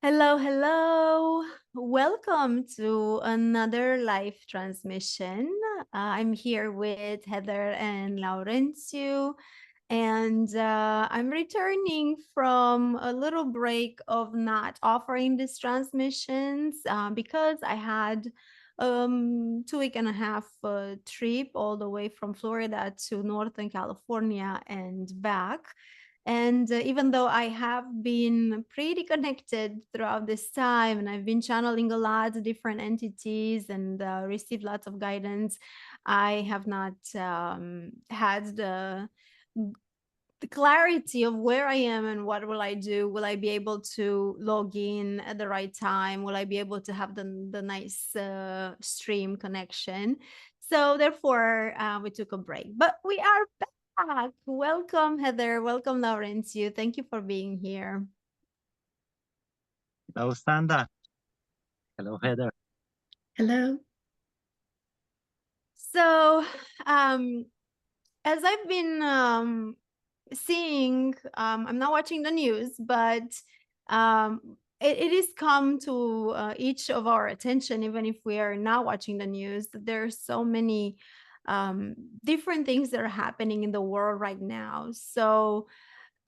Hello, hello. Welcome to another live transmission. I'm here with Heather and Laurentiu, and I'm returning from a little break of not offering these transmissions because I had 2 week and a half trip all the way from Florida to Northern California and back. And even though I have been pretty connected throughout this time, and I've been channeling a lot of different entities and received lots of guidance, I have not had the clarity of where I am and what will I do. Will I be able to log in at the right time? Will I be able to have the nice stream connection? So therefore, we took a break, but we are back. Welcome, Heather. Welcome, Laurentiu. Thank you for being here. Hello, Sanda. Hello, Heather. Hello. So, as I've been seeing, I'm not watching the news, but it is come to each of our attention, even if we are not watching the news, that there are so many different things that are happening in the world right now. So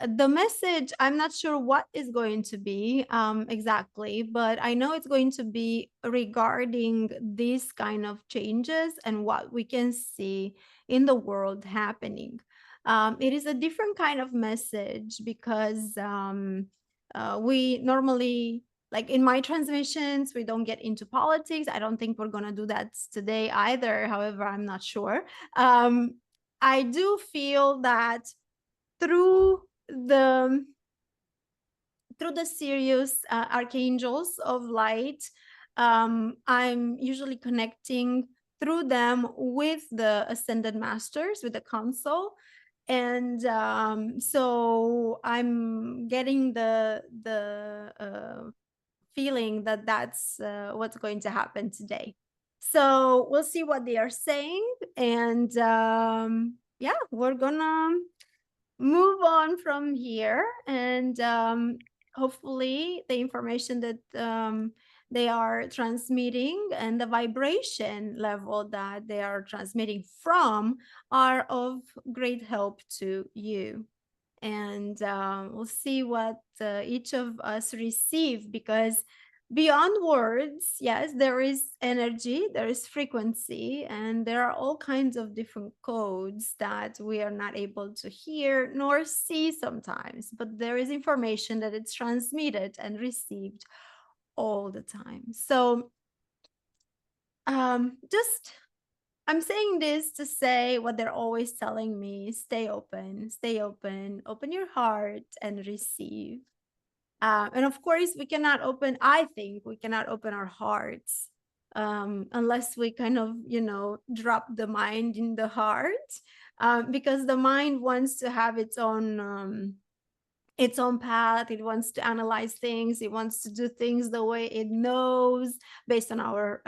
the message, I'm not sure what is going to be exactly, but I know it's going to be regarding these kind of changes and what we can see in the world happening. It is a different kind of message because we normally, like in my transmissions, we don't get into politics. I don't think we're going to do that today either. However, I'm not sure. I do feel that through the Sirius Archangels of Light, I'm usually connecting through them with the Ascended Masters, with the Council. And so I'm getting the feeling that that's what's going to happen today. So we'll see what they are saying. And yeah, we're gonna move on from here, and hopefully the information that they are transmitting and the vibration level that they are transmitting from are of great help to you. And we'll see what each of us receive, because beyond words, yes, there is energy, there is frequency, and there are all kinds of different codes that we are not able to hear nor see sometimes, but there is information that it's transmitted and received all the time. So just I'm saying this to say what they're always telling me: stay open, open your heart and receive. And of course, I think we cannot open our hearts unless we kind of, drop the mind in the heart, because the mind wants to have its own path. It wants to analyze things. It wants to do things the way it knows based on our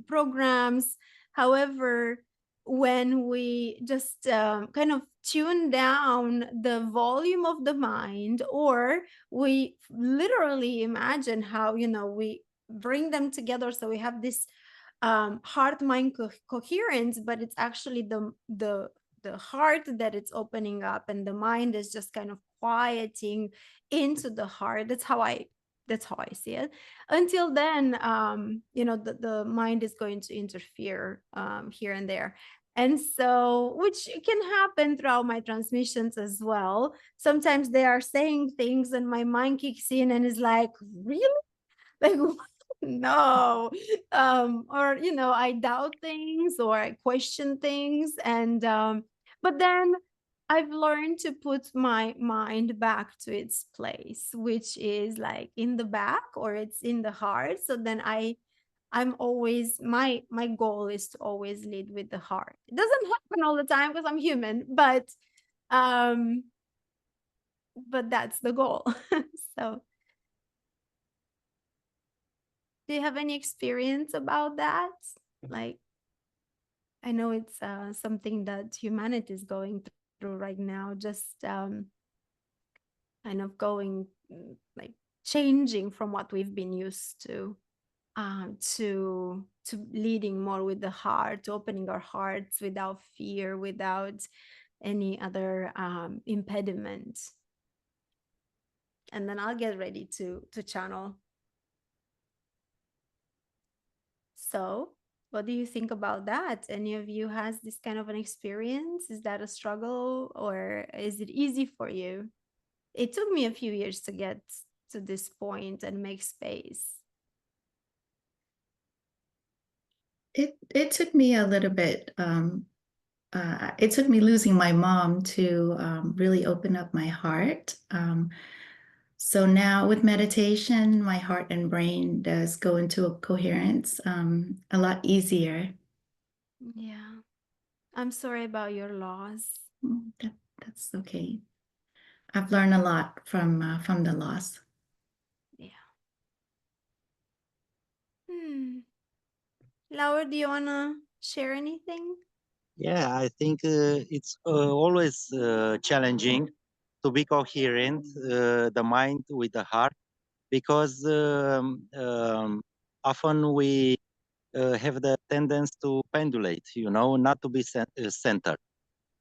programs. However, when we just kind of tune down the volume of the mind, or we literally imagine how, we bring them together, so we have this heart mind coherence, but it's actually the heart that it's opening up, and the mind is just kind of quieting into the heart. That's how I see it. Until then, the mind is going to interfere here and there. And so, which can happen throughout my transmissions as well. Sometimes they are saying things and my mind kicks in and is like, really? Like, no. Or, I doubt things or I question things. And but then I've learned to put my mind back to its place, which is like in the back, or it's in the heart. So then I'm always, my goal is to always lead with the heart. It doesn't happen all the time because I'm human, um but that's the goal. So do you have any experience about that? Like, I know it's something that humanity is going through right now, just kind of going like changing from what we've been used to leading more with the heart, to opening our hearts without fear, without any other impediment. And then I'll get ready to channel. So what do you think about that? Any of you has this kind of an experience? Is that a struggle, or is it easy for you? It took me a few years to get to this point and make space. It took me a little bit. It took me losing my mom to really open up my heart. So now with meditation, my heart and brain does go into a coherence a lot easier. Yeah. I'm sorry about your loss. That's okay. I've learned a lot from the loss. Yeah. Laura, do you want to share anything? Yeah, I think it's always challenging to be coherent, the mind with the heart, because often we have the tendency to pendulate, not to be centered.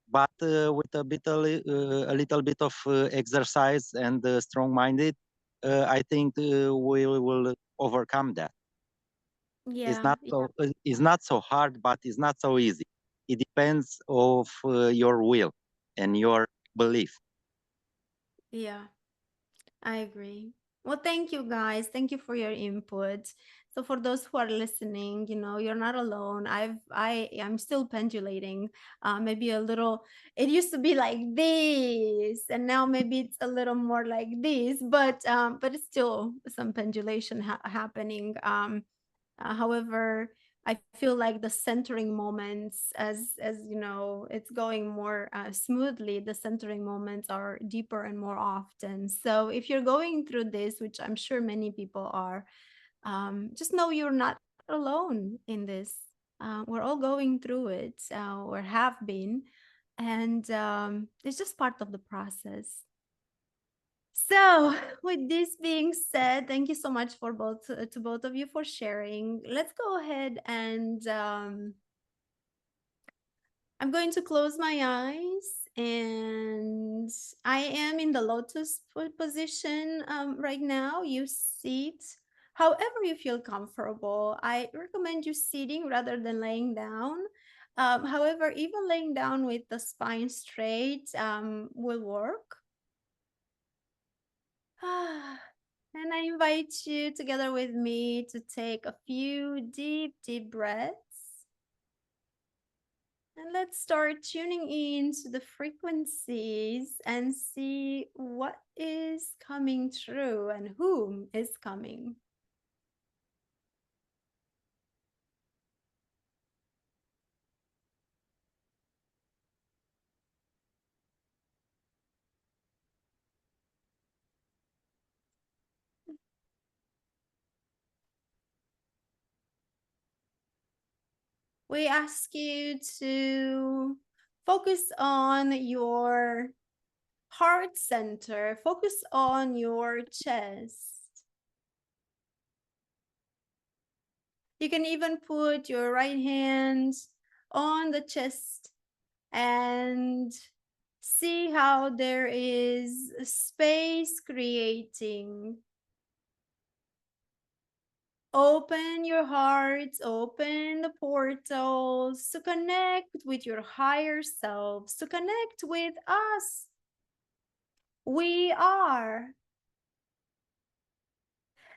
But with a little bit of exercise and strong-minded, I think we will overcome that. Yeah. It's not so hard, but it's not so easy. It depends of your will and your belief. Yeah, I agree. Well, thank you guys. Thank you for your input. So for those who are listening, you're not alone. I'm still pendulating. Maybe a little. It used to be like this, and now maybe it's a little more like this. But it's still some pendulation happening. However, I feel like the centering moments, as you know, it's going more smoothly. The centering moments are deeper and more often. So if you're going through this, which I'm sure many people are, just know you're not alone in this. We're all going through it, or have been, and it's just part of the process. So, with this being said, thank you so much for both to both of you for sharing. Let's go ahead and I'm going to close my eyes, and I am in the lotus position right now. You sit however you feel comfortable. I recommend you sitting rather than laying down. However, even laying down with the spine straight will work. And I invite you together with me to take a few deep, deep breaths. And let's start tuning in to the frequencies and see what is coming through and whom is coming. We ask you to focus on your heart center, focus on your chest. You can even put your right hand on the chest and see how there is space creating. Open your heart, open the portals to connect with your higher selves, to connect with us. We are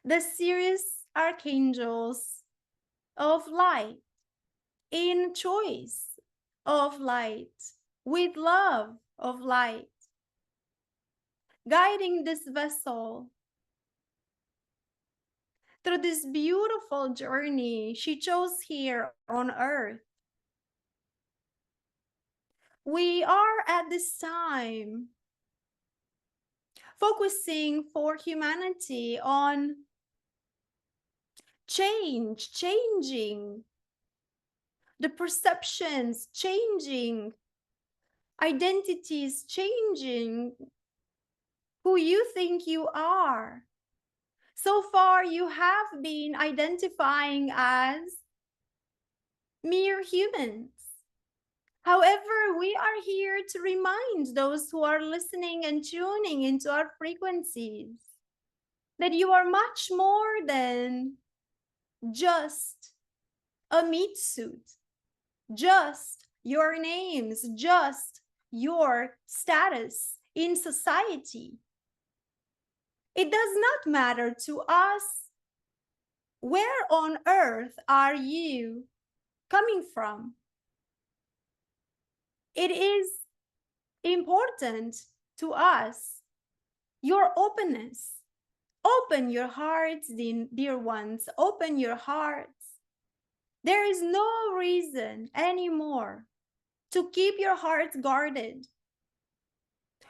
the Sirius Archangels of Light, in choice of light, with love of light, guiding this vessel through this beautiful journey she chose here on earth. We are at this time focusing for humanity on changing the perceptions, changing identities, changing who you think you are. So far, you have been identifying as mere humans. However, we are here to remind those who are listening and tuning into our frequencies that you are much more than just a meat suit, just your names, just your status in society. It does not matter to us where on earth are you coming from. It is important to us your openness. Open your hearts, dear ones. Open your hearts. There is no reason anymore to keep your hearts guarded.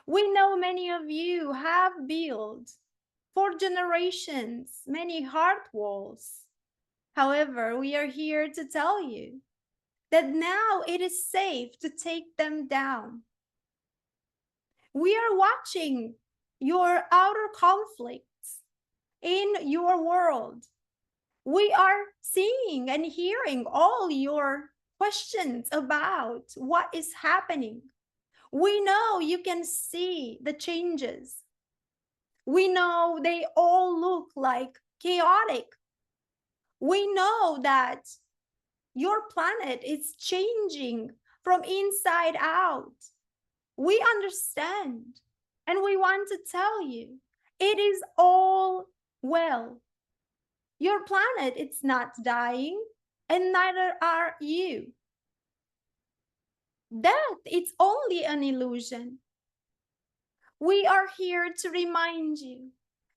We know many of you have built for generations many heart walls. However, we are here to tell you that now it is safe to take them down. We are watching your outer conflicts in your world. We are seeing and hearing all your questions about what is happening. We know you can see the changes. We know they all look like chaotic. We know that your planet is changing from inside out. We understand, and we want to tell you, it is all well. Your planet is not dying, and neither are you. Death is only an illusion. We are here to remind you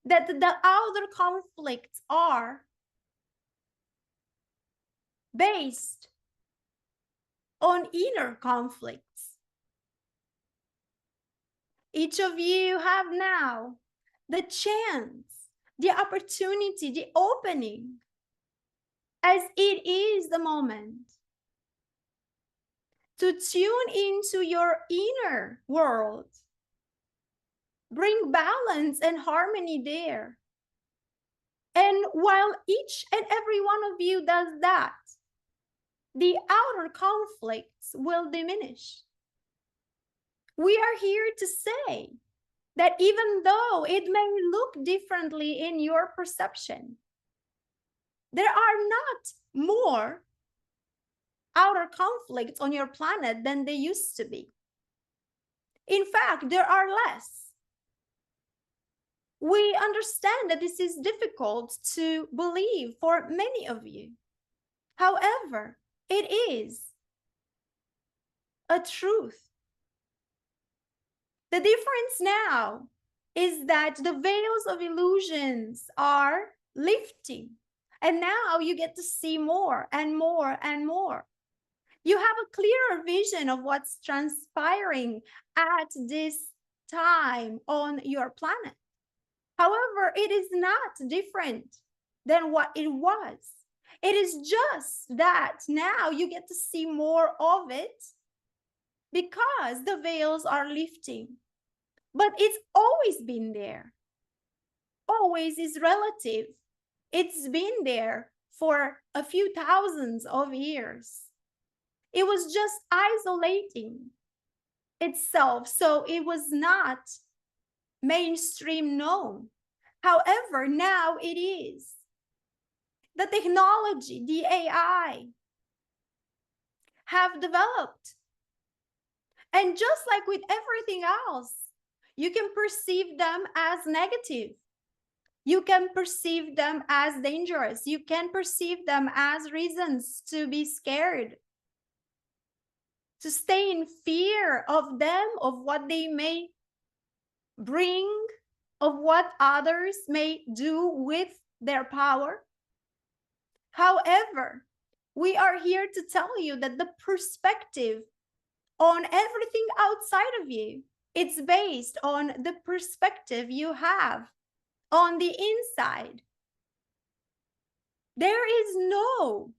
that the outer conflicts are based on inner conflicts. Each of you have now the chance, the opportunity, the opening, as it is the moment, to tune into your inner world. Bring balance and harmony there. And while each and every one of you does that, the outer conflicts will diminish. We are here to say that even though it may look differently in your perception, there are not more outer conflicts on your planet than they used to be. In fact, there are less. We understand that this is difficult to believe for many of you. However, it is a truth. The difference now is that the veils of illusions are lifting, and now you get to see more and more and more. You have a clearer vision of what's transpiring at this time on your planet. However, it is not different than what it was. It is just that now you get to see more of it because the veils are lifting. But it's always been there. Always is relative. It's been there for a few thousands of years. It was just isolating itself, so it was not mainstream known. However, now it is. The technology, the AI have developed. And just like with everything else, you can perceive them as negative. You can perceive them as dangerous. You can perceive them as reasons to be scared, to stay in fear of them, of what they may bring, of what others may do with their power. However, we are here to tell you that the perspective on everything outside of you, it's based on the perspective you have on the inside. There is no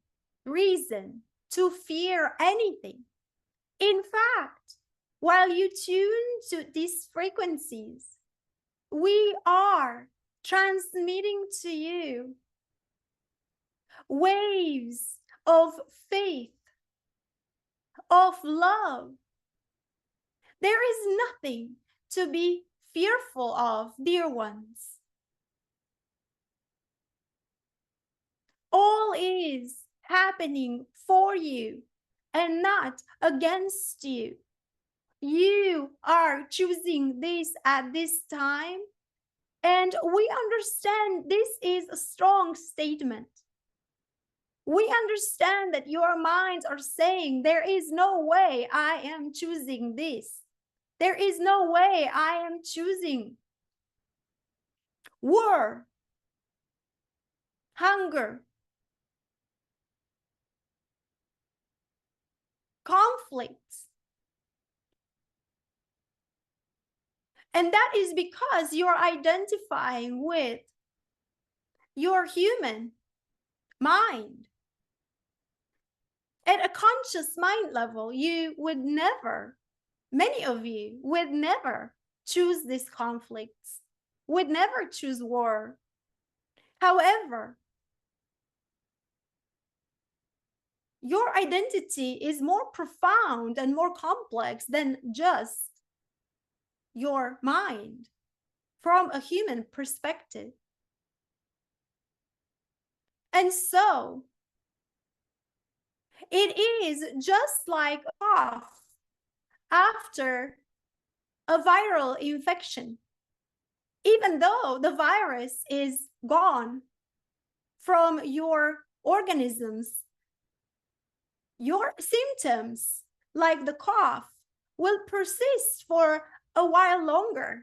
reason to fear anything. In fact, while you tune to these frequencies, we are transmitting to you waves of faith, of love. There is nothing to be fearful of, dear ones. All is happening for you and not against you. You are choosing this at this time, and we understand this is a strong statement. We understand that your minds are saying, there is no way I am choosing this. There is no way I am choosing war, hunger, conflicts. And that is because you're identifying with your human mind. At a conscious mind level, you would never, many of you would never choose these conflicts, would never choose war. However, your identity is more profound and more complex than just your mind from a human perspective. And so it is just like a cough after a viral infection. Even though the virus is gone from your organisms, your symptoms, like the cough, will persist for a while longer,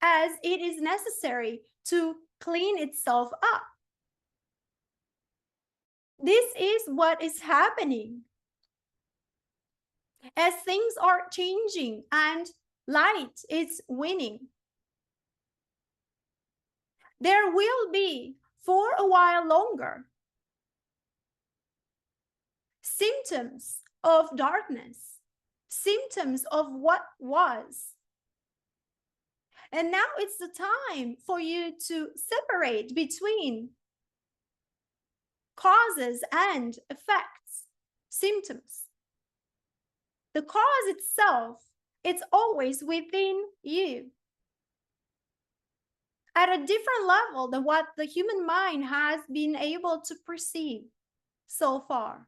as it is necessary to clean itself up. This is what is happening as things are changing and light is winning. There will be, for a while longer, symptoms of darkness, symptoms of what was. And now it's the time for you to separate between causes and effects, symptoms. The cause itself, it's always within you, at a different level than what the human mind has been able to perceive so far.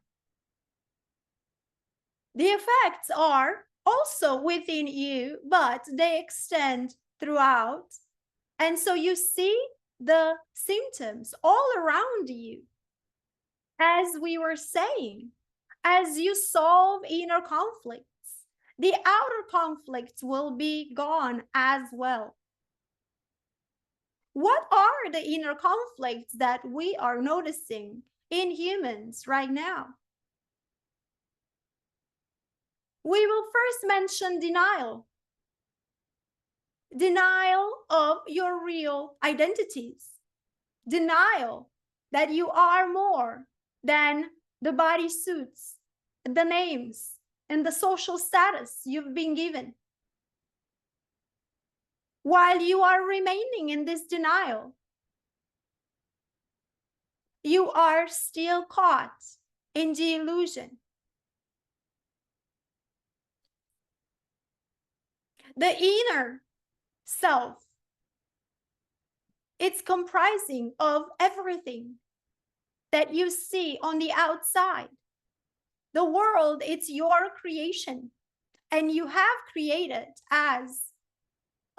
The effects are also within you, but they extend throughout. And so you see the symptoms all around you. As we were saying, as you solve inner conflicts, the outer conflicts will be gone as well. What are the inner conflicts that we are noticing in humans right now? We will first mention denial. Denial of your real identities. Denial that you are more than the body suits, the names, and the social status you've been given. While you are remaining in this denial, you are still caught in the illusion. The inner self, it's comprising of everything that you see on the outside. The world, it's your creation, and you have created as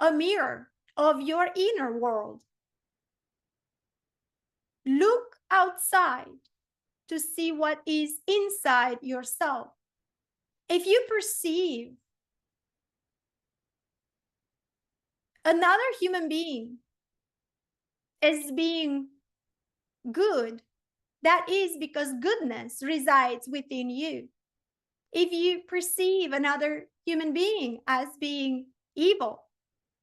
a mirror of your inner world. Look outside to see what is inside yourself. If you perceive another human being as being good, that is because goodness resides within you. If you perceive another human being as being evil,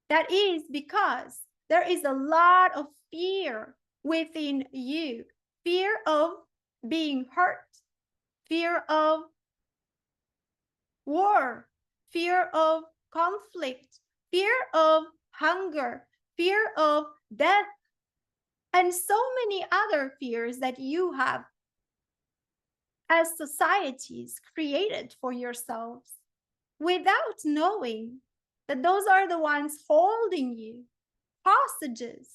that is because there is a lot of fear within you. Fear of being hurt, fear of war, fear of conflict, fear of hunger, fear of death, and so many other fears that you have as societies created for yourselves without knowing that those are the ones holding you hostages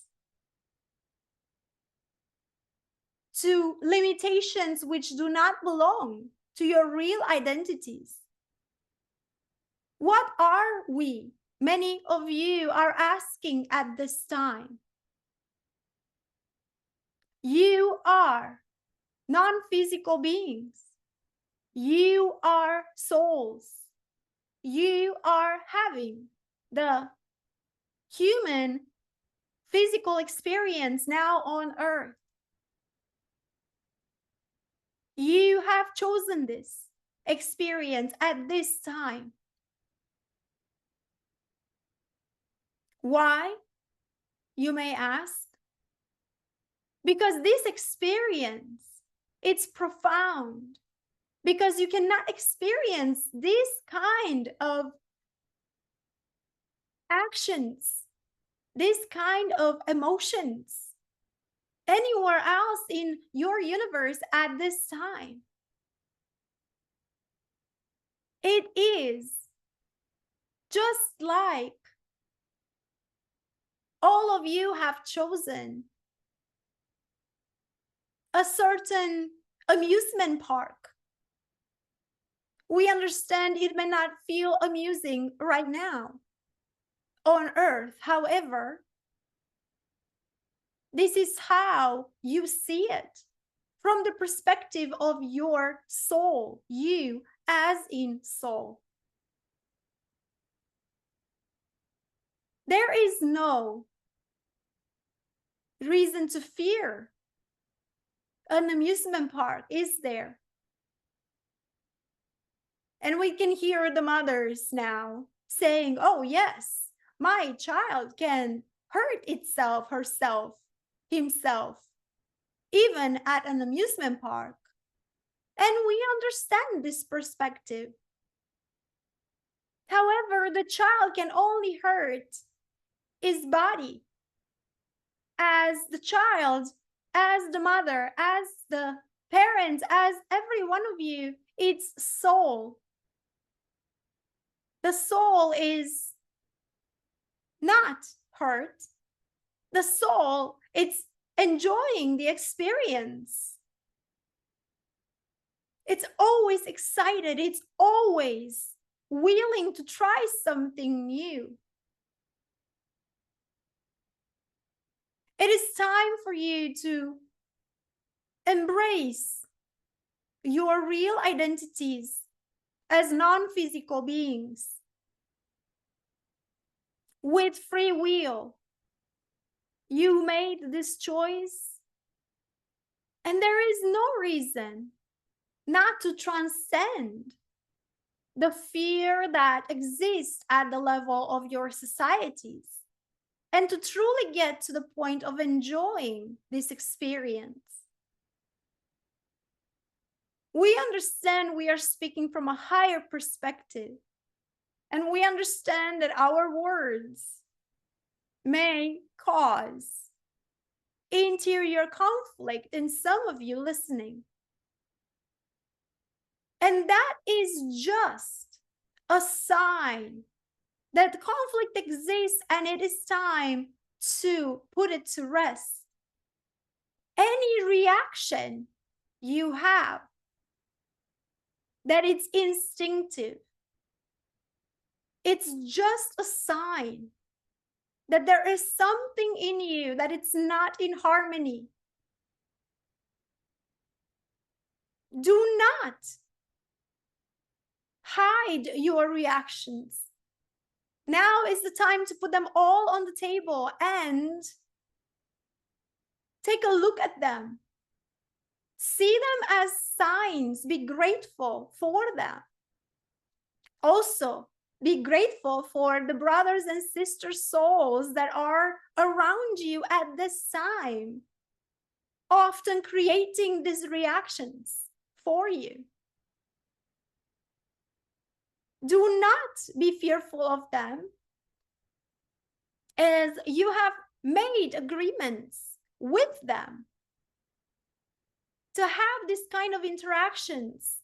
to limitations which do not belong to your real identities. What are we? Many of you are asking at this time. You are non-physical beings. You are souls. You are having the human physical experience now on earth. You have chosen this experience at this time. Why? You may ask. Because this experience, it's profound. Because you cannot experience this kind of actions, this kind of emotions anywhere else in your universe at this time. It is just like all of you have chosen a certain amusement park. We understand it may not feel amusing right now on earth. However, this is how you see it from the perspective of your soul, you as in soul. There is no reason to fear an amusement park, is there? And we can hear the mothers now saying, oh yes, my child can hurt itself, herself, himself, even at an amusement park. And we understand this perspective. However, the child can only hurt his body as the child, as the mother, as the parent, as every one of you, it's soul. The soul is not hurt. The soul, it's enjoying the experience. It's always excited. It's always willing to try something new. It is time for you to embrace your real identities as non-physical beings with free will. You made this choice, and there is no reason not to transcend the fear that exists at the level of your societies and to truly get to the point of enjoying this experience. We understand we are speaking from a higher perspective, and we understand that our words may cause interior conflict in some of you listening. And that is just a sign that conflict exists and it is time to put it to rest. Any reaction you have that it's instinctive, it's just a sign that there is something in you that it's not in harmony. Do not hide your reactions. Now is the time to put them all on the table and take a look at them. See them as signs. Be grateful for them. Also, be grateful for the brothers and sister souls that are around you at this time, often creating these reactions for you. Do not be fearful of them. as you have made agreements with them to have this kind of interactions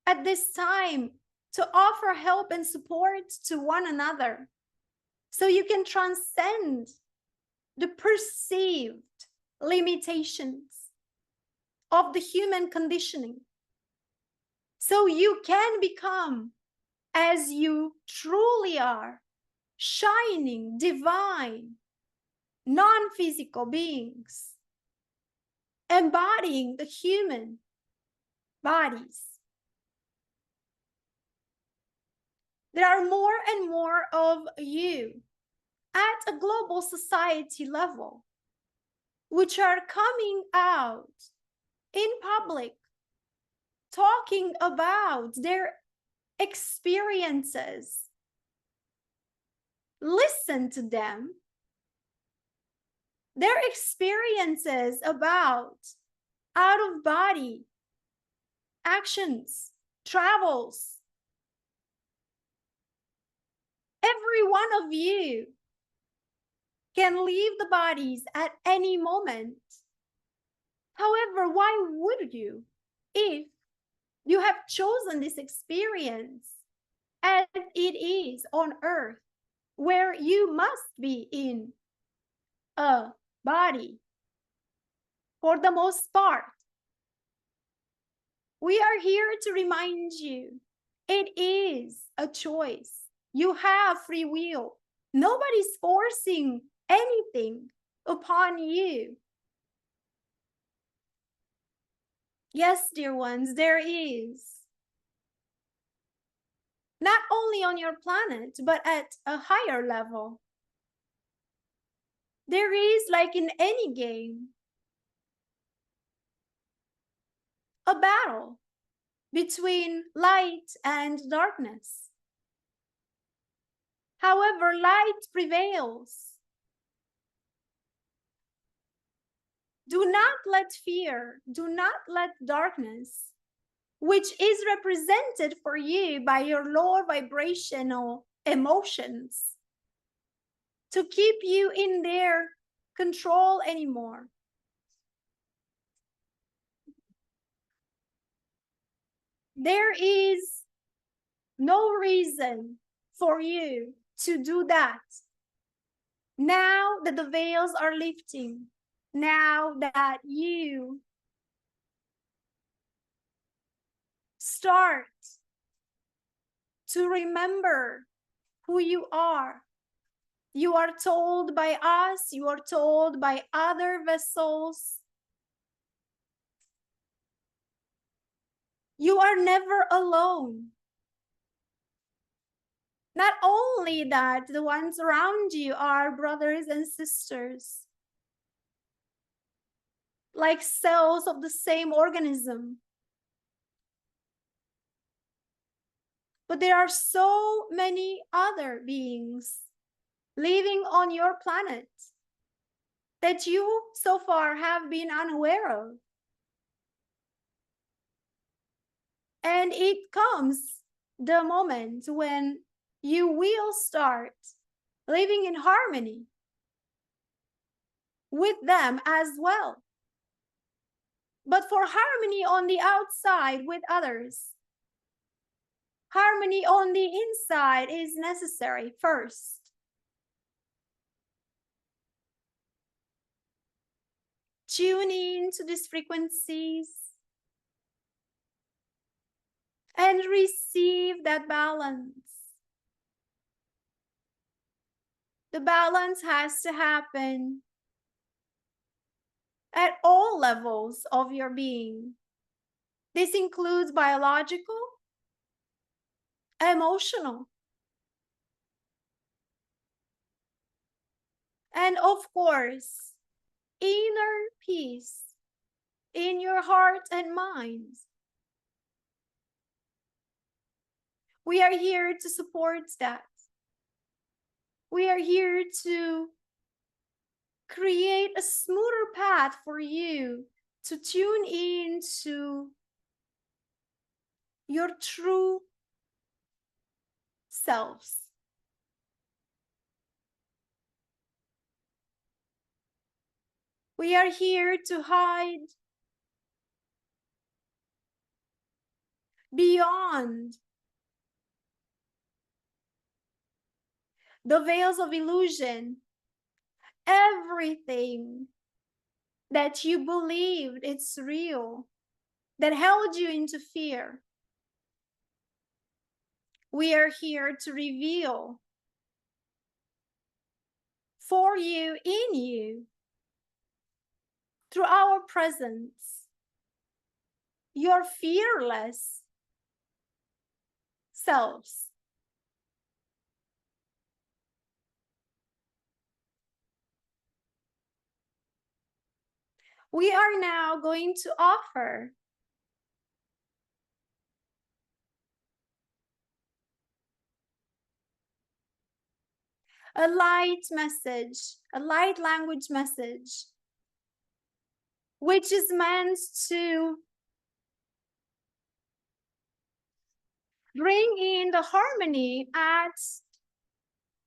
at this time, to offer help and support to one another, so you can transcend the perceived limitations of the human conditioning, so you can become as you truly are, shining, divine, non-physical beings, embodying the human bodies. There are more and more of you at a global society level, which are coming out in public, talking about their experiences. Listen to them. Their experiences about out-of-body actions, travels. Every one of you can leave the bodies at any moment. However, why would you if you have chosen this experience as it is on earth, where you must be in a body for the most part? We are here to remind you, it is a choice. You have free will. Nobody's forcing anything upon you. Yes, dear ones, there is. Not only on your planet, but at a higher level. There is, like in any game, a battle between light and darkness. However, light prevails. Do not let fear, do not let darkness, which is represented for you by your lower vibrational emotions, to keep you in their control anymore. There is no reason for you to do that. Now that the veils are lifting, now that you start to remember who you are told by us, you are told by other vessels, you are never alone. Not only that, the ones around you are brothers and sisters, like cells of the same organism. But there are so many other beings living on your planet that you so far have been unaware of. And it comes the moment when you will start living in harmony with them as well. But for harmony on the outside with others, harmony on the inside is necessary first. Tune in to these frequencies and receive that balance. The balance has to happen at all levels of your being. This includes biological, emotional, and of course, inner peace in your heart and mind. We are here to support that. We are here to create a smoother path for you to tune in to your true selves. We are here to hide beyond the veils of illusion everything that you believed it's real, that held you into fear. We are here to reveal for you, in you, through our presence, your fearless selves. We are now going to offer a light message, a light language message, which is meant to bring in the harmony at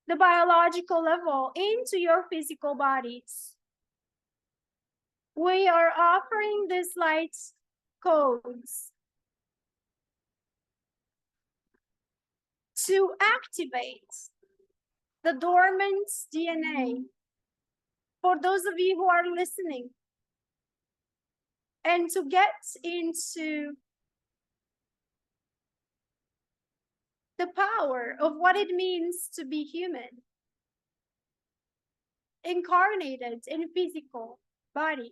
the biological level into your physical bodies. We are offering these light codes to activate the dormant DNA for those of you who are listening, and to get into the power of what it means to be human, incarnated in physical bodies.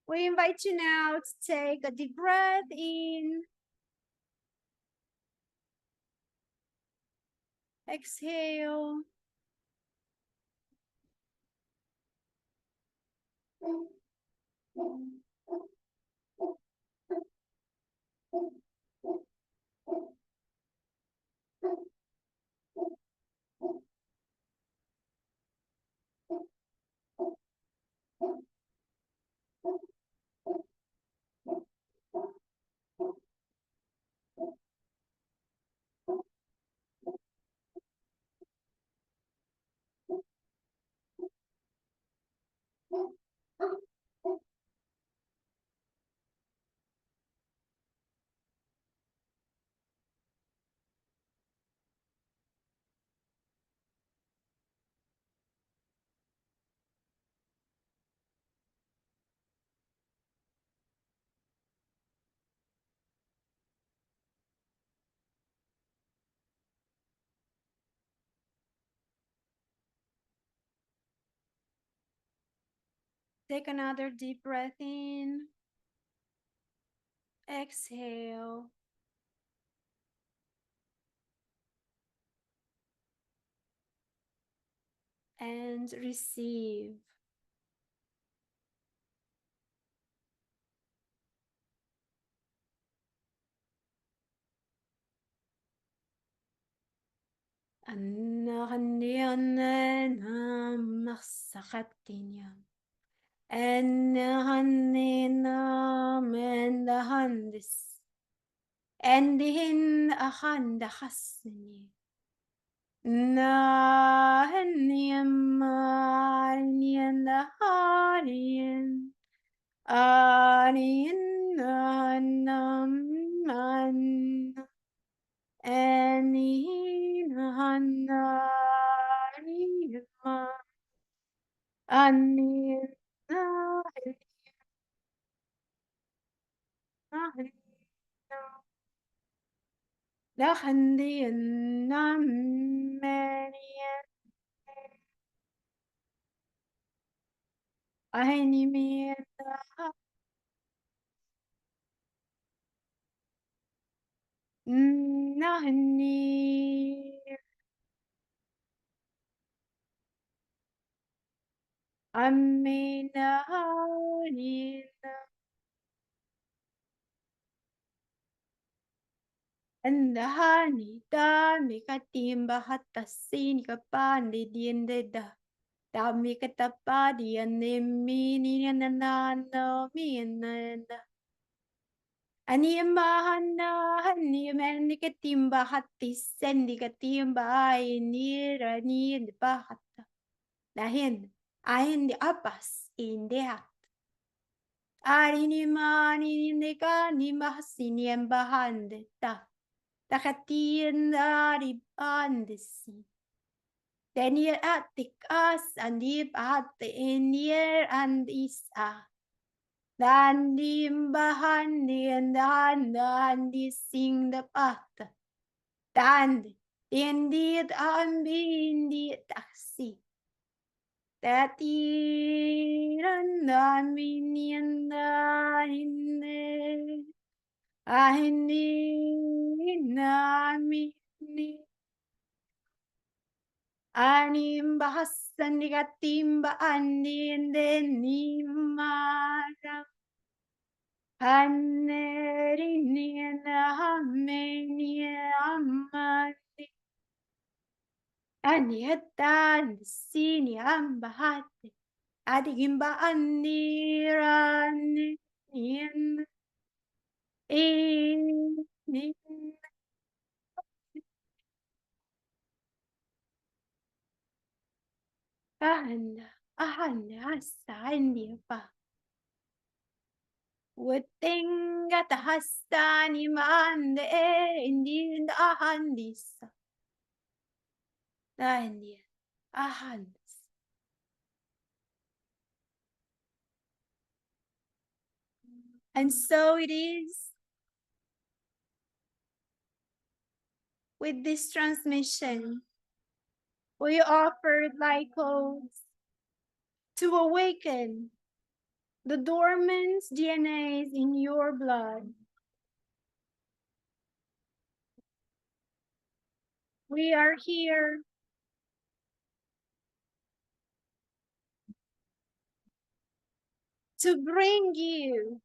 We invite you now to take a deep breath in. Exhale. Take another deep breath in. Exhale. And receive. Endihin ahanda hasni. Nahaniam arnian harian. Arnian anam an. Anihin hanarima. Anihin nahaniam. Lahandian namanian. Ahinimian. Nahani. Aminahanin. Andahani dami katimba hatasin kapandi diendeda. Dami katapadi anemini nanano mienanda. Animahana hanimendikatimba hatisendikatimba inirani bahata. Dahin ahin di apas indehat. Arinimani indika nimahasinian bahandeta. Takatin dari bandesi. Daniel atik as andip at inir and isa. Dan dimbahan dan di sing the path. Dan indeed ambindi taxi. Tatiran dan minianda inne. Ahini namini. Anim bahasan dikatimba andin denimara. Haneriniana hamenia amati. Aniatan sini ambahate. Adigimba aniran in ahanda asa india pa. Wetenga tahastani mande indin ahandisa. India ahandis. And so it is with this transmission. We offered Lycos to awaken the dormant DNAs in your blood. We are here to bring you,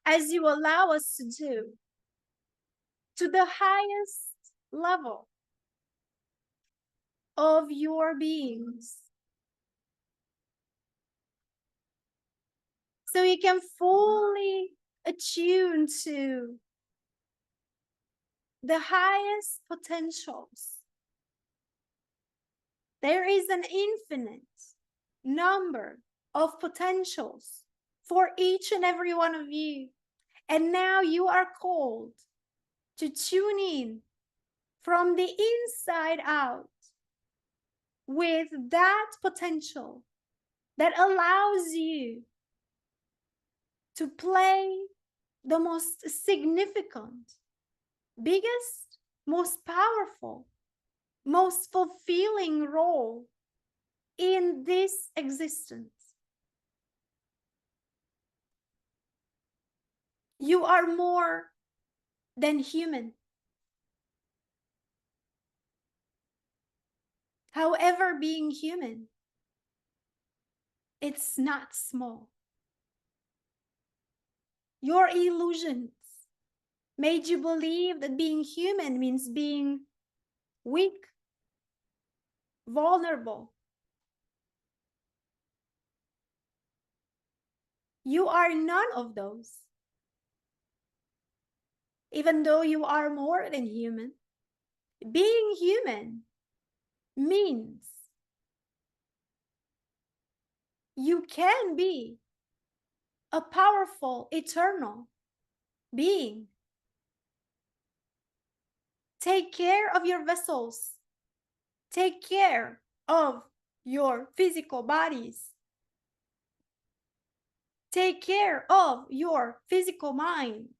as you allow us to do, to the highest level of your beings. So you can fully attune to the highest potentials. There is an infinite number of potentials for each and every one of you. And now you are called to tune in from the inside out with that potential that allows you to play the most significant, biggest, most powerful, most fulfilling role in this existence. You are more than human. However, being human, it's not small. Your illusions made you believe that being human means being weak, vulnerable. You are none of those. Even though you are more than human, being human means you can be a powerful, eternal being. Take care of your vessels. Take care of your physical bodies. Take care of your physical minds.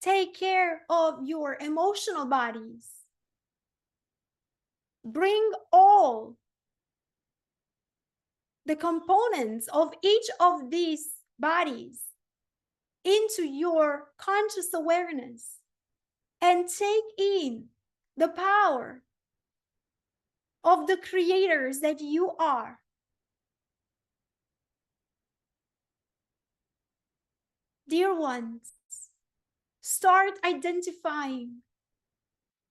Take care of your emotional bodies. Bring all the components of each of these bodies into your conscious awareness and take in the power of the creators that you are. Dear ones, start identifying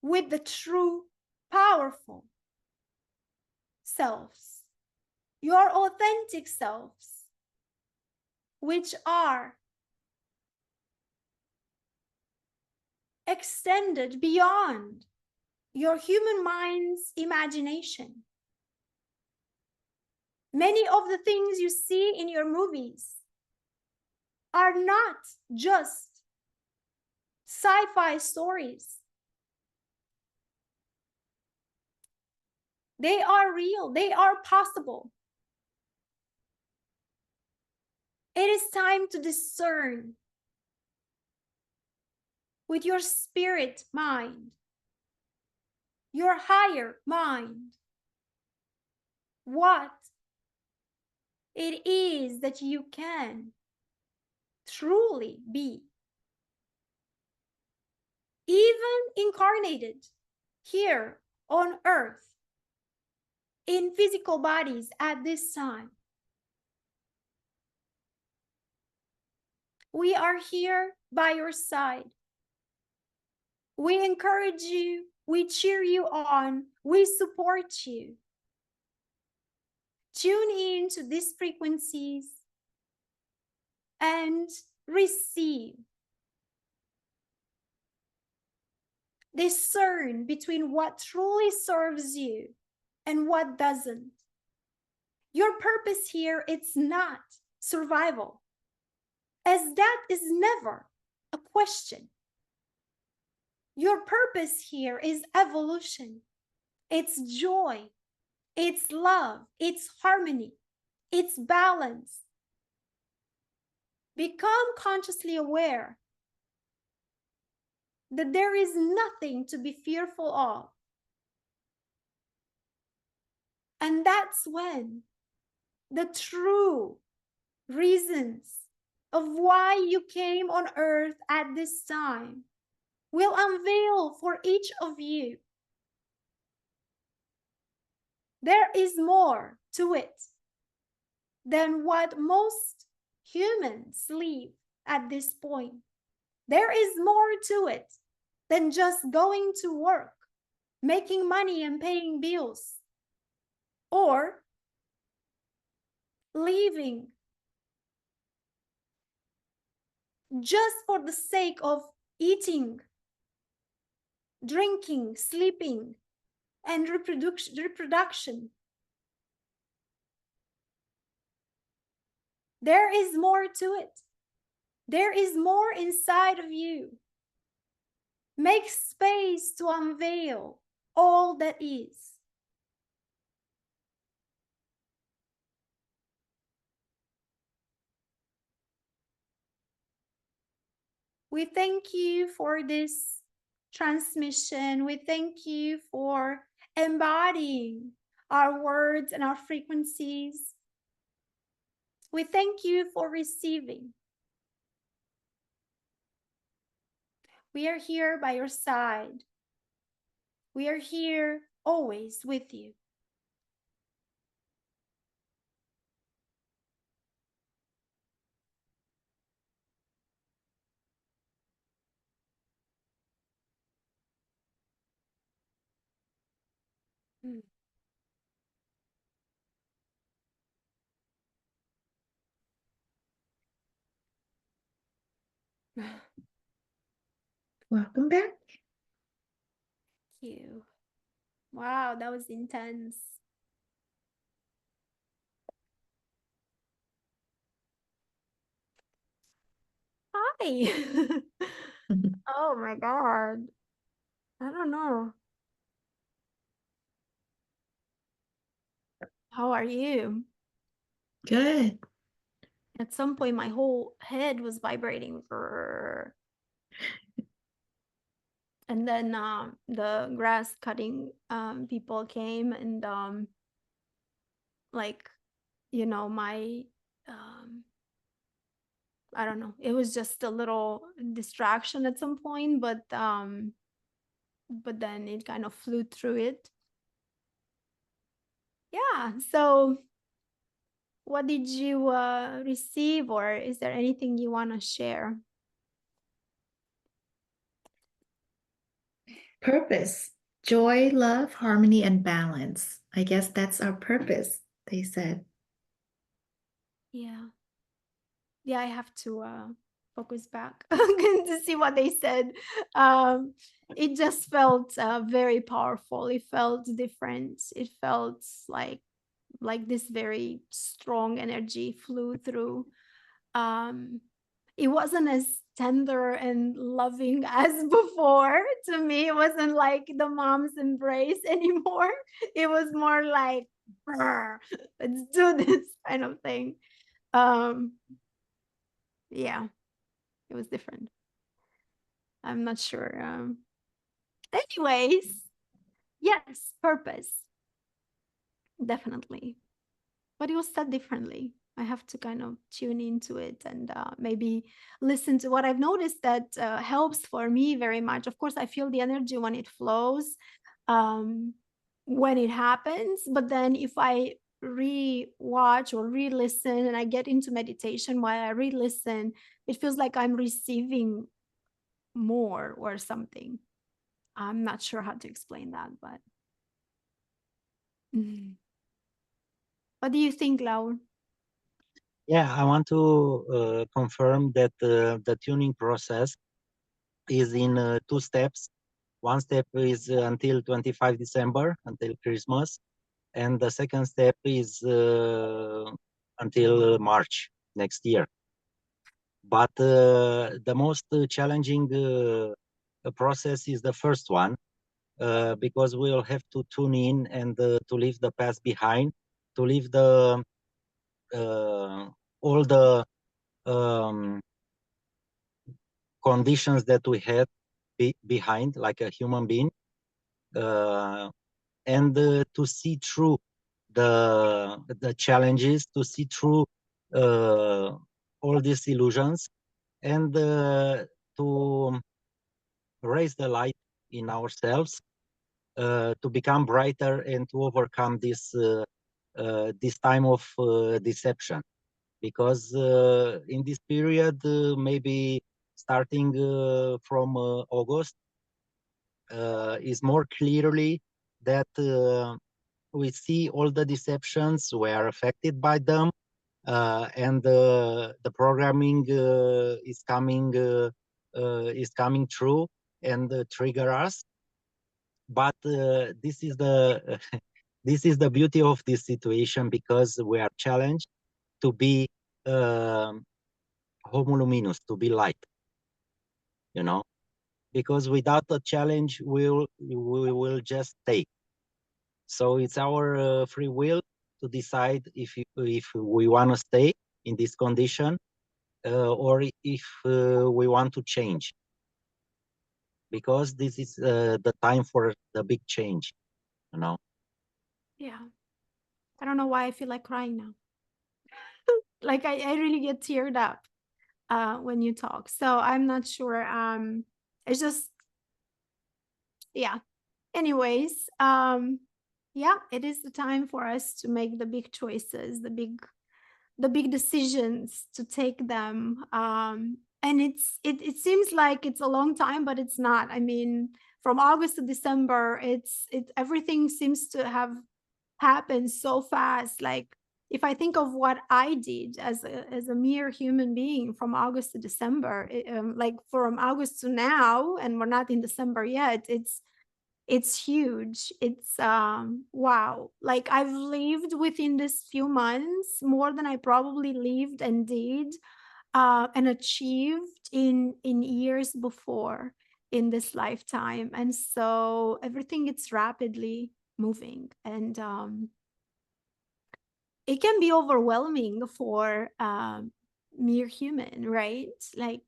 with the true, powerful selves, your authentic selves, which are extended beyond your human mind's imagination. Many of the things you see in your movies are not just sci-fi stories. They are real, they are possible. It is time to discern with your spirit mind, your higher mind, what it is that you can truly be. Even incarnated here on earth, in physical bodies at this time, we are here by your side. We encourage you, we cheer you on, we support you. Tune in to these frequencies and receive. Discern between what truly serves you and what doesn't. Your purpose here, it's not survival, as that is never a question. Your purpose here is evolution. It's joy, it's love, it's harmony, it's balance. Become consciously aware that there is nothing to be fearful of. And that's when the true reasons of why you came on earth at this time will unveil for each of you. There is more to it than what most humans live at this point. There is more to it than just going to work, making money and paying bills, or living just for the sake of eating, drinking, sleeping, and reproduction. There is more to it. There is more inside of you. Make space to unveil all that is. We thank you for this transmission. We thank you for embodying our words and our frequencies. We thank you for receiving. We are here by your side. We are here always with you. Welcome back. Thank you. Wow, that was intense. Hi. Oh my God. I don't know. How are you? Good. At some point, my whole head was vibrating. And then the grass cutting people came and like, you know, my I don't know, it was just a little distraction at some point, but then it kind of flew through it. Yeah, so what did you receive, or is there anything you want to share? Purpose, joy, love, harmony, and balance. I guess that's our purpose, they said. Yeah. Yeah, I have to focus back to see what they said. It just felt very powerful. It felt different. It felt like this very strong energy flew through. Um, it wasn't as tender and loving as before. To me, it wasn't like the mom's embrace anymore. It was more like, let's do this kind of thing. Yeah, it was different. I'm not sure. Anyways, yes, purpose, definitely. But it was said differently. I have to kind of tune into it and maybe listen to what I've noticed that helps for me very much. Of course, I feel the energy when it flows, um, when it happens. But then if I re-watch or re-listen and I get into meditation while I re-listen, it feels like I'm receiving more or something. I'm not sure how to explain that, but what do you think, Laur? Yeah, I want to confirm that the tuning process is in 2 steps. One step is until 25 December, until Christmas, and the second step is until March next year. But the most challenging process is the first one, because we'll have to tune in and to leave the past behind, to leave the all the conditions that we had behind, like a human being, and to see through the challenges, to see through all these illusions, and to raise the light in ourselves, to become brighter and to overcome this time of deception. Because in this period, maybe starting from August, is more clearly that we see all the deceptions, we are affected by them, and the programming is coming true and trigger us. But this is the this is the beauty of this situation, because we are challenged to be homo luminous, to be light, you know, because without a challenge, we will just stay. So it's our free will to decide if we want to stay in this condition, or if we want to change, because this is the time for the big change, you know. Yeah. I don't know why I feel like crying now. Like I really get teared up when you talk. So I'm not sure. It's just, yeah. Anyways, yeah, it is the time for us to make the big choices, the big decisions, to take them. And it seems like it's a long time, but it's not. I mean, from August to December, everything seems to have happened so fast. Like if I think of what I did as a mere human being from August to December, like from August to now, and we're not in December yet, it's huge. It's wow. Like I've lived within this few months more than I probably lived and did and achieved in years before in this lifetime. And so everything is rapidly moving, and it can be overwhelming for mere human, right? Like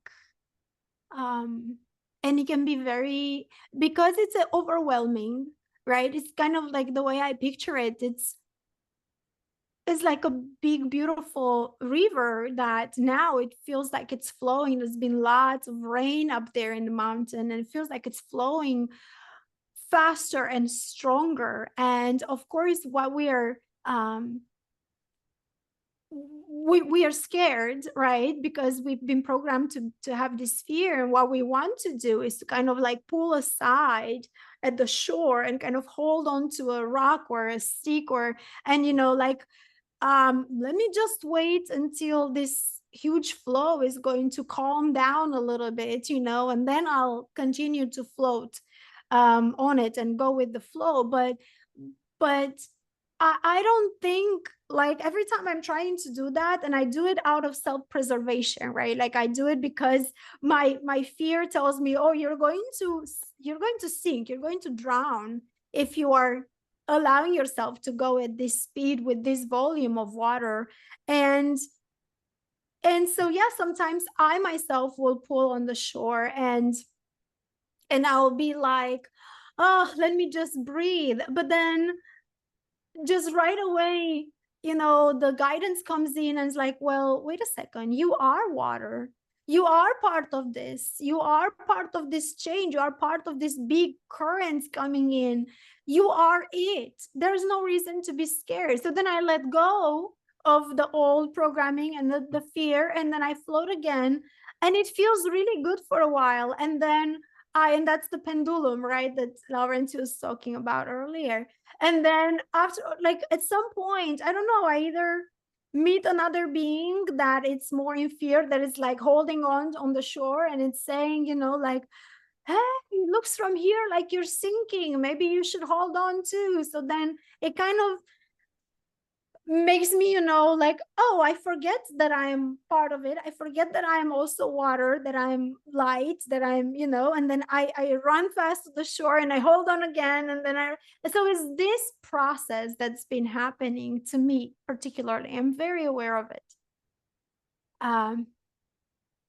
and it can be very, because it's overwhelming, right? It's kind of like the way I picture it. It's like a big beautiful river that now it feels like it's flowing. There's been lots of rain up there in the mountain, and it feels like it's flowing faster and stronger. And of course, what we are we are scared, right? Because we've been programmed to have this fear, and what we want to do is to kind of like pull aside at the shore and kind of hold on to a rock or a stick, or and like let me just wait until this huge flow is going to calm down a little bit, you know, and then I'll continue to float on it and go with the flow. But I don't think, like, every time I'm trying to do that, and I do it out of self-preservation, right? Like I do it because my fear tells me, oh, you're going to sink, you're going to drown if you are allowing yourself to go at this speed with this volume of water. And so yeah, sometimes I myself will pull on the shore, and I'll be like, oh, let me just breathe. But then just right away, you know, the guidance comes in and it's like, well, wait a second, you are water. You are part of this. You are part of this change. You are part of this big currents coming in. You are it. There's no reason to be scared. So then I let go of the old programming and the fear, and then I float again. And it feels really good for a while. And then and that's the pendulum, right? That Laurentia was talking about earlier. And then after, like at some point, I don't know, I either meet another being that it's more in fear, that is like holding on the shore, and it's saying, you know, like, hey, it looks from here like you're sinking, maybe you should hold on too. So then it kind of makes me, you know, like, oh, I forget that I'm part of it. I forget that I'm also water, that I'm light, that I'm, you know, and then I run fast to the shore and I hold on again. And then so it's this process that's been happening to me particularly. I'm very aware of it.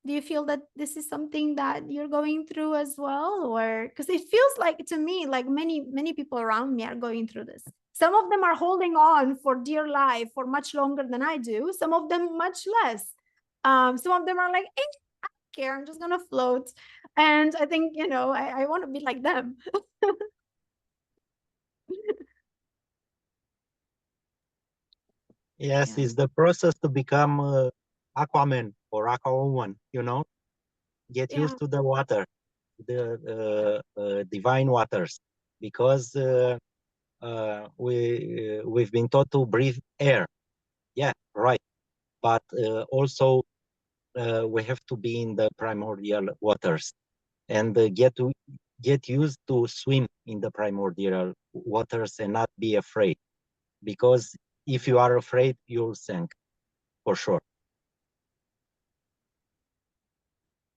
Do you feel that this is something that you're going through as well? Or because it feels like, to me, like many people around me are going through this. Some of them are holding on for dear life for much longer than I do. Some of them much less. Some of them are like, I don't care, I'm just gonna float. And I think, you know, I want to be like them. Yes, Yeah. it's the process to become Aquaman or Aquawoman, you know, get Yeah. used to the water, the divine waters, because we've been taught to breathe air. Yeah, right. But also we have to be in the primordial waters and get used to swim in the primordial waters and not be afraid, because if you are afraid, you'll sink for sure.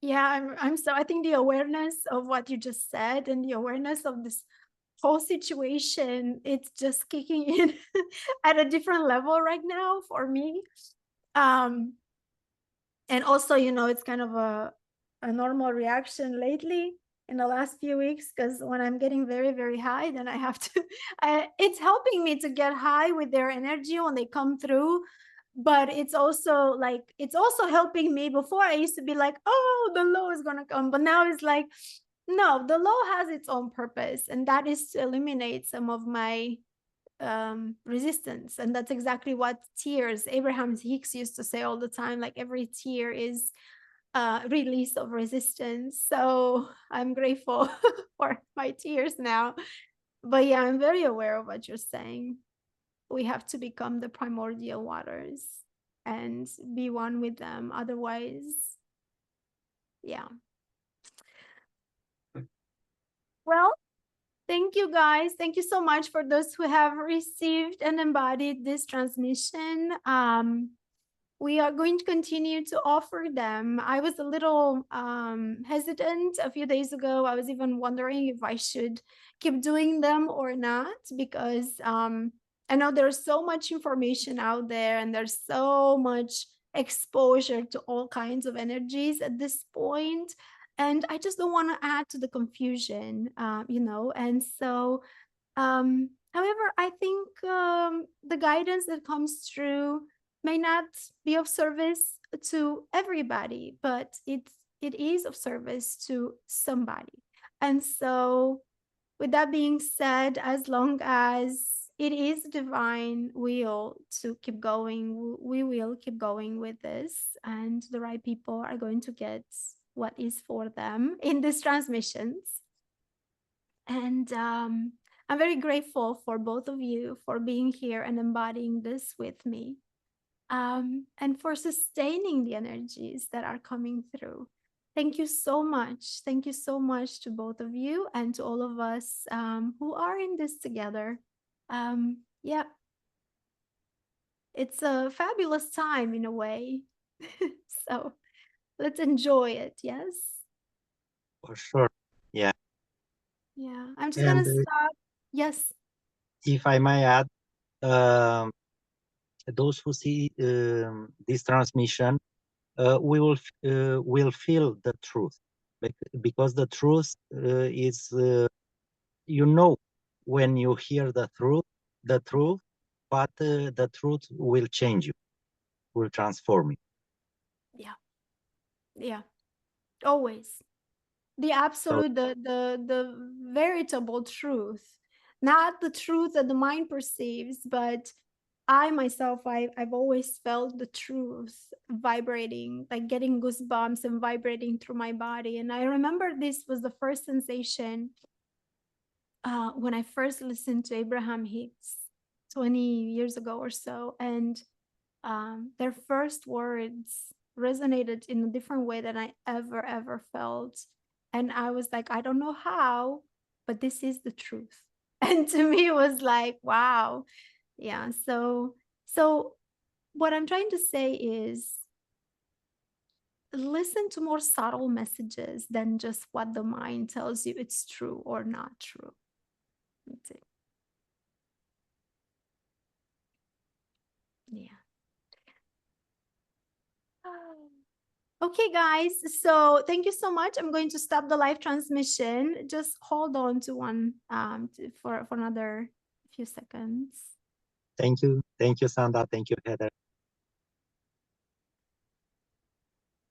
Yeah, I think the awareness of what you just said and the awareness of this whole situation, it's just kicking in at a different level right now for me. And also, you know, it's kind of a normal reaction lately in the last few weeks, because when I'm getting very, very high, then I have to, it's helping me to get high with their energy when they come through. But it's also like, it's also helping me. Before I used to be like, oh, the low is going to come. But now it's like, no, the low has its own purpose. And that is to eliminate some of my resistance. And that's exactly what tears, Abraham Hicks used to say all the time, like every tear is release of resistance. So I'm grateful for my tears now. But yeah, I'm very aware of what you're saying. We have to become the primordial waters and be one with them. Otherwise, yeah. Well, thank you guys. Thank you so much for those who have received and embodied this transmission. We are going to continue to offer them. I was a little hesitant a few days ago. I was even wondering if I should keep doing them or not, because I know there's so much information out there and there's so much exposure to all kinds of energies at this point. And I just don't want to add to the confusion, you know. And so, however, I think the guidance that comes through may not be of service to everybody, but it is of service to somebody. And so, with that being said, as long as it is divine will to keep going, we will keep going with this, and the right people are going to get what is for them in these transmissions. And I'm very grateful for both of you for being here and embodying this with me. and for sustaining the energies that are coming through. Thank you so much. Thank you so much to both of you and to all of us who are in this together. Yeah, it's a fabulous time in a way. So let's enjoy it. Yes. For sure. Yeah. Yeah. I'm just And gonna stop. Yes. if I may add, those who see this transmission will feel the truth, because the truth is, you know, when you hear the truth, but the truth will change you, will transform you. Yeah. Yeah. Always. The So absolute, the veritable truth, not the truth that the mind perceives, but I myself, I've always felt the truth vibrating, like getting goosebumps and vibrating through my body. And I remember this was the first sensation when I first listened to Abraham Hicks 20 years ago or so. And their first words resonated in a different way than I ever felt. And I was like, I don't know how, but this is the truth. And to me, it was like, wow. Yeah. So what I'm trying to say is listen to more subtle messages than just what the mind tells you it's true or not true. That's it. Yeah. Okay, guys. So thank you so much. I'm going to stop the live transmission. Just hold on to one for another few seconds. thank you, Sanda, thank you, Heather.